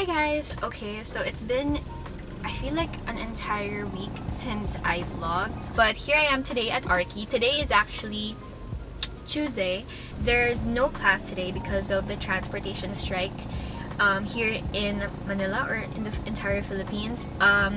Hi guys! Okay, so it's been, I feel like an entire week since I vlogged. But here I am today at Arki. Today is actually Tuesday. There's no class today because of the transportation strike here in Manila or in the entire Philippines.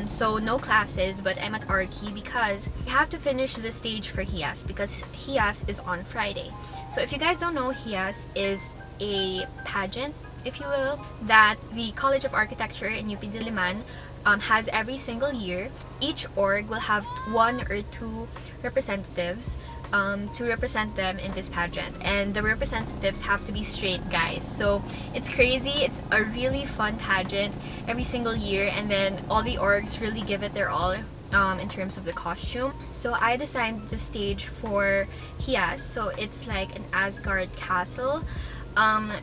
So no classes, but I'm at Arki because we have to finish the stage for Hiyas because Hiyas is on Friday. So if you guys don't know, Hiyas is a pageant, if you will, that the College of Architecture in UPD Liman has every single year. Each org will have one or two representatives to represent them in this pageant, and the representatives have to be straight guys. So it's crazy. It's a really fun pageant every single year, and then all the orgs really give it their all in terms of the costume. So I designed the stage for Hiyas. So it's like an Asgard castle.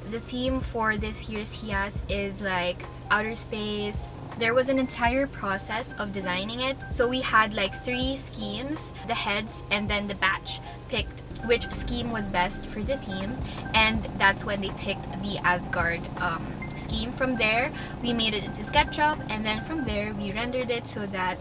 The theme for this year's Hiyas is like outer space. There was an entire process of designing it. So we had like 3 schemes, the heads, and then the batch picked which scheme was best for the theme, and that's when they picked the Asgard scheme. From there, we made it into SketchUp, and then from there we rendered it so that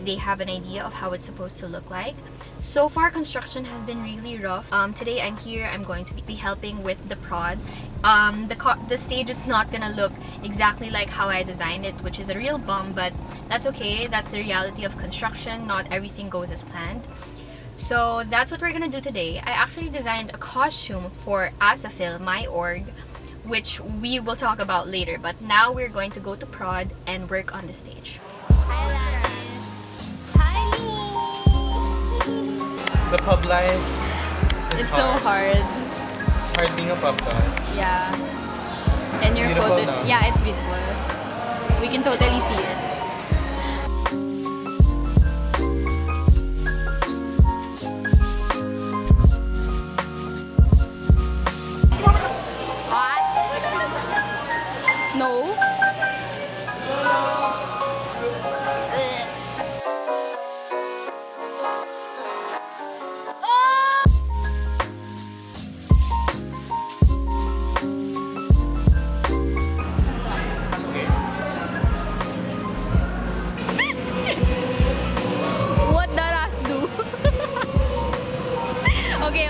they have an idea of how it's supposed to look like. So far, construction has been really rough. Today I'm here. I'm going to be helping with the prod. The stage is not gonna look exactly like how I designed it, which is a real bum, but that's okay. That's the reality of construction. Not everything goes as planned. So that's what we're gonna do today. I actually designed a costume for ASAPHIL, my org, which we will talk about later. But now we're going to go to prod and work on the stage. The pub life is It's hard. so hard. It's hard being a pub dog. Yeah. And your Beautiful photo. now. Yeah, it's beautiful. We can totally see it. No. What did us do? Okay.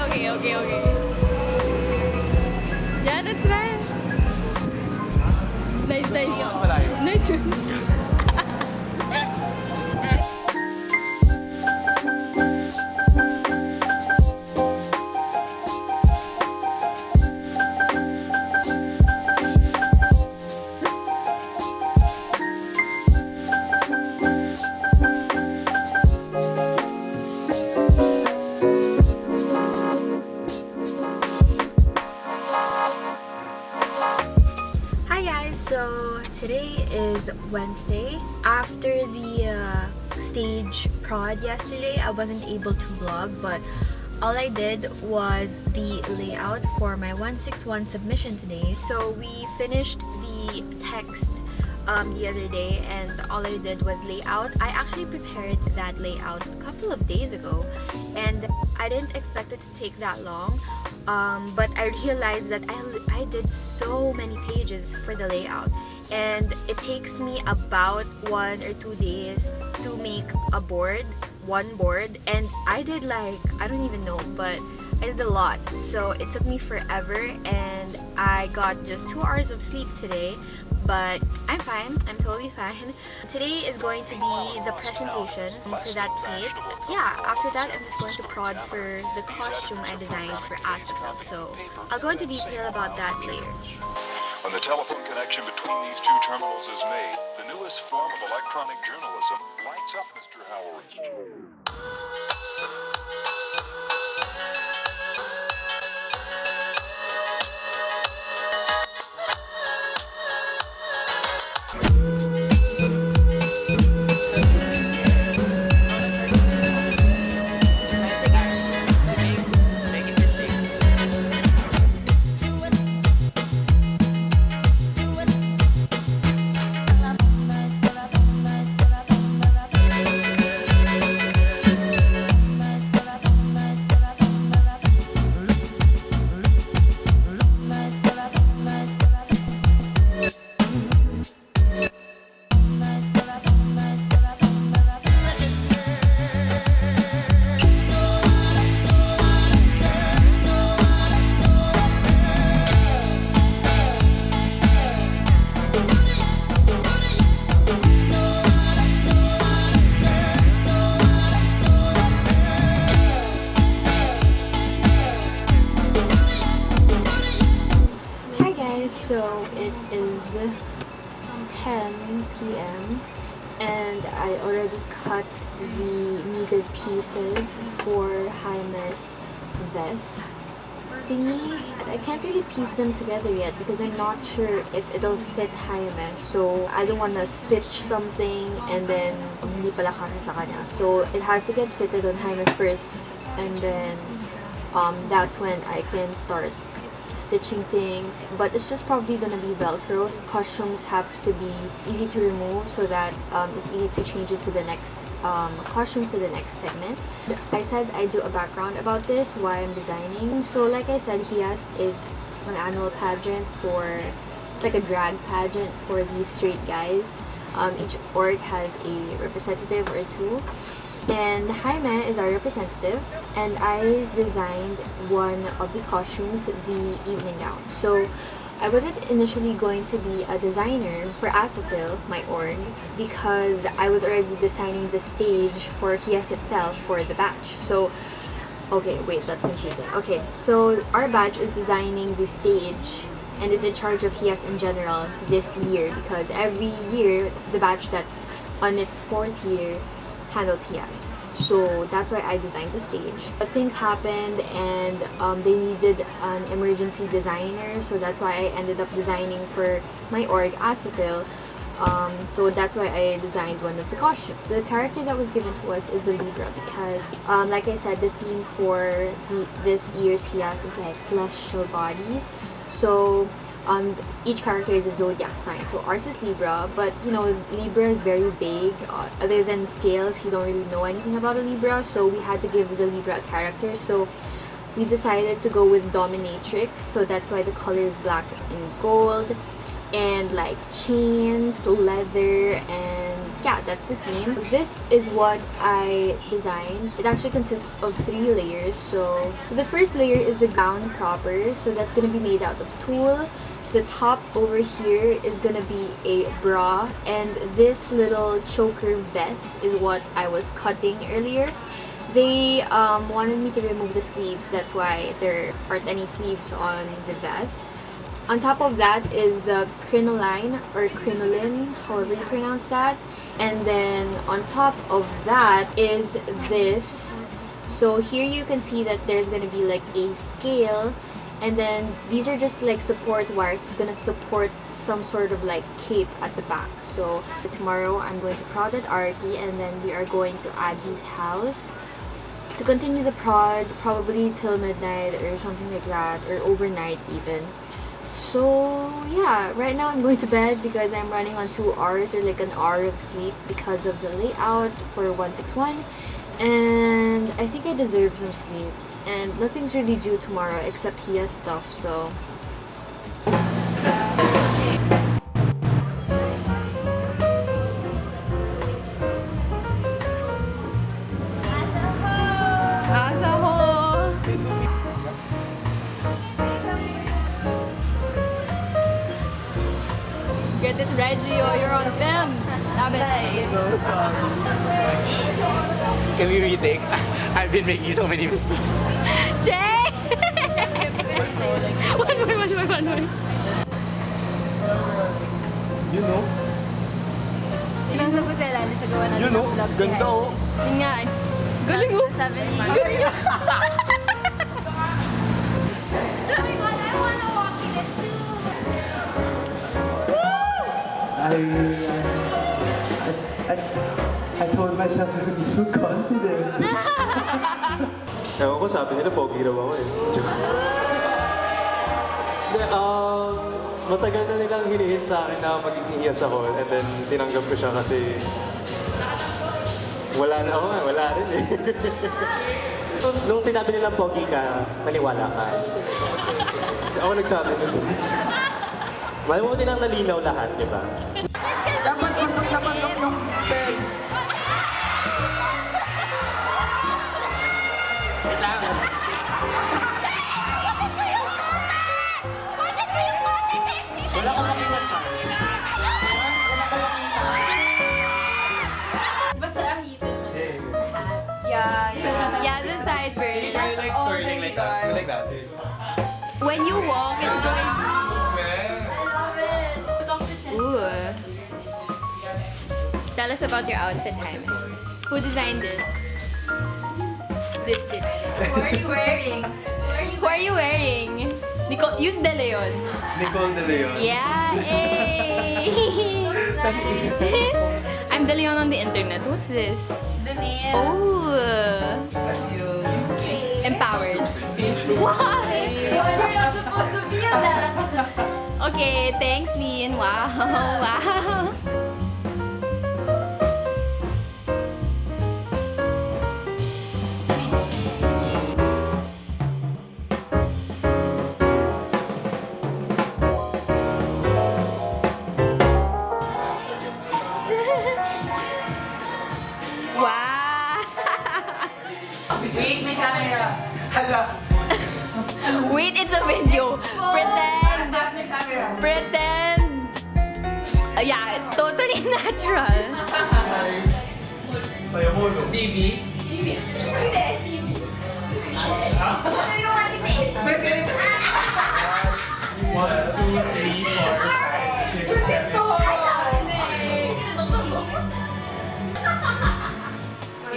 Yeah, that's nice. Nice. Hi guys, so today is Wednesday. After the stage prod yesterday, I wasn't able to vlog, but all I did was the layout for my 161 submission today. So we finished the text the other day, and all I did was layout. I actually prepared that layout a couple of days ago, and I didn't expect it to take that long. But I realized that I did so many pages for the layout, and it takes me about 1 or 2 days to make a board, one board, and I did like, I don't even know, but I did a lot. So it took me forever, and I got just 2 hours of sleep today, but I'm fine. I'm totally fine. Today is going to be the presentation for that plate. Yeah, after that I'm just going to prod for the costume I designed for ASAPHIL. So I'll go into detail about that later. When the telephone connection between these 2 terminals is made, the newest form of electronic journalism lights up Mr. Howard. is 10 p.m. and I already cut the needed pieces for Jaime's vest thingy. I can't really piece them together yet because I'm not sure if it'll fit Jaime. So I don't want to stitch something and then hindi pala kasya sa kanya. So it has to get fitted on Jaime first, and then that's when I can start stitching things. But it's just probably gonna be Velcro. Costumes have to be easy to remove so that it's easy to change it to the next costume for the next segment. I said I do a background about this, why I'm designing. So like I said, Hiyas is an annual pageant for, it's like a drag pageant for these straight guys. Each org has a representative or two. And Jaime is our representative, and I designed one of the costumes, the evening gown. So I wasn't initially going to be a designer for ASAPHIL, my org, because I was already designing the stage for Hiyas itself for the batch. So, okay, wait, that's confusing. Okay, so our batch is designing the stage and is in charge of Hiyas in general this year, because every year the batch that's on its 4th year handles Hiyas. So that's why I designed the stage. But things happened and they needed an emergency designer, so that's why I ended up designing for my org, ASAPHIL. So that's why I designed one of the costumes. The character that was given to us is the Libra because, like I said, the theme for this year's Hiyas is like celestial bodies. So each character is a zodiac sign. So ours is Libra, but you know, Libra is very vague. Other than scales, you don't really know anything about a Libra, so we had to give the Libra a character. So we decided to go with dominatrix, so that's why the color is black and gold, and like chains, leather, and yeah, that's the theme. This is what I designed. It actually consists of 3 layers. So the first layer is the gown proper, so that's gonna be made out of tulle. The top over here is gonna be a bra, and this little choker vest is what I was cutting earlier. They wanted me to remove the sleeves, that's why there aren't any sleeves on the vest. On top of that is the crinoline or crinoline, however you pronounce that. And then on top of that is this. So here you can see that there's gonna be like a scale, and then these are just like support wires. It's gonna support some sort of like cape at the back. So tomorrow I'm going to prod at Arki, and then we are going to Addie's house to continue the prod probably till midnight or something like that, or overnight even. So yeah, right now I'm going to bed because I'm running on 2 hours or like an hour of sleep because of the layout for 161, and I think I deserve some sleep. And nothing's really due tomorrow except Hiyas stuff, so Get it ready or you're on film. Love it. So sorry. Can we retake? I've been making so many mistakes. Shay! One more. You know? Ilang sa pusela, sa gawa natin You know? ng vlog si Ganda Hyde. oh. Yun nga eh. Galing mo! Sabi ni I told myself I would be so confident. Ewan ko, sabi nila, pogi raw ako eh. Hindi, matagal na nilang hinihint sa akin na magiging Hiyas ako, and then tinanggap ko siya kasi wala na ako nga, wala rin eh. Nung sinabi nilang pogi ka, naniwala ka. Ako nagsabi nun. Mabuti nang nalinaw lahat, di ba? Dapat pasok na pasok yung bed. Wait lang. Wala kang makita pa. John, wala kang makita. Basta ahitin mo. Yeah, the sideburns. I like turning like that. You like that? When you walk, it's going... I love it. Tell us about your outfit, Jaime. Who designed it? This bitch. What are you wearing? Who are you wearing? Nicole, use De Leon. Nicole De Leon. Yeah, hey! I'm De Leon on the internet. What's this? The nail. Oh! Empowered. Why? You're not supposed to feel that. Okay, thanks, Lynn. Wow, wow. Wow! Wait, may camera. Hala. Wait, it's a video. Pretend. May camera. Pretend. Yeah, totally natural. Sayo mo, no? TV. What do you want to say? 1, 2, 3, 4, 5, 6, 7, 8.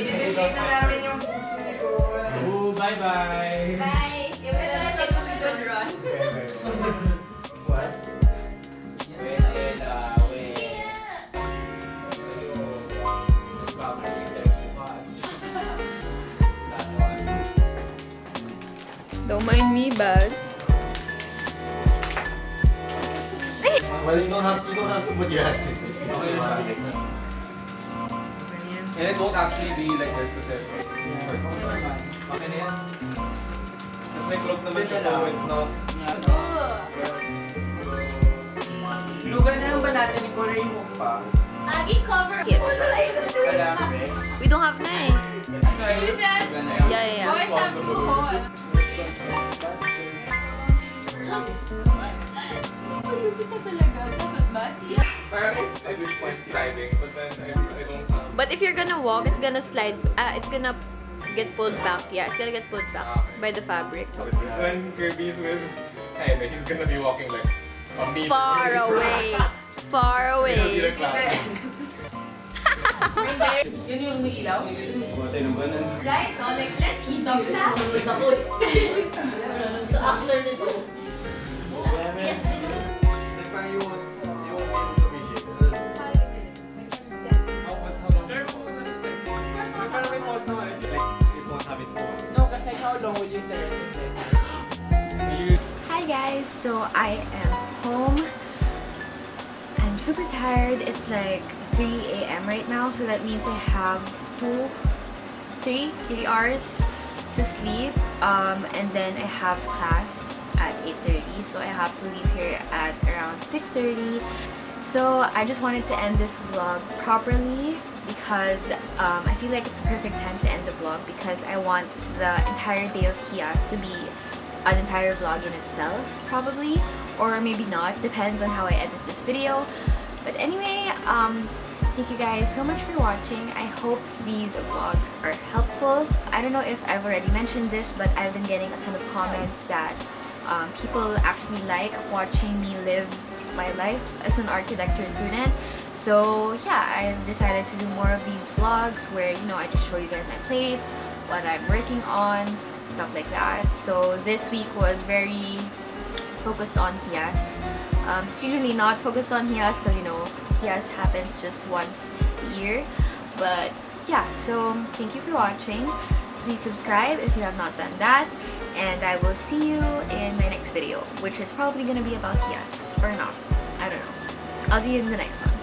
Ididictate na namin yung si Nicole. Ooh, bye-bye. Bye. You better take a good run. What? Don't mind me, Buds. Well, you don't have to put your hands in it. And it won't actually be like this specific. Okay na yan. Tapos may cloak naman siya, so it's not... Lugan na lang ba natin, Nicole, yung mukha? Agi, cover. We don't have na eh. Use it. Yeah. Boys have to hold. Use it na talaga. Buds? Parang it's at this point sliding, but then I don't have... But if you're gonna walk, it's gonna slide. It's gonna get pulled back. Yeah, it's gonna get pulled back by the fabric. When Kirby's with Jaime, he's gonna be walking like a meter. Far away. Far He'll be away. like that. Yun yung umiilaw? Right? No? Like, let's heat up that. Sa actor nito. Yes, Parang yung automation. How long? Parang may pause naman. It won't have its own. No, kasi how long would you stare at it? Hi guys, so I am home. I'm super tired. It's like 3 a.m. right now, so that means I have 3 hours to sleep. And then I have class at 8:30, so I have to leave here at around 6:30. So I just wanted to end this vlog properly because I feel like it's the perfect time to end the vlog because I want the entire day of Hiyas to be an entire vlog in itself, probably, or maybe not, depends on how I edit this video. But anyway, thank you guys so much for watching. I hope these vlogs are helpful. I don't know if I've already mentioned this, but I've been getting a ton of comments that people actually like watching me live my life as an architecture student. So yeah, I've decided to do more of these vlogs where, you know, I just show you guys my plates, what I'm working on, stuff like that. So this week was very focused on Hiyas. It's usually not focused on Hiyas because, you know, Hiyas happens just once a year. But yeah, so thank you for watching. Please subscribe if you have not done that. And I will see you in my next video, which is probably going to be about Hiyas or not. I don't know. I'll see you in the next one.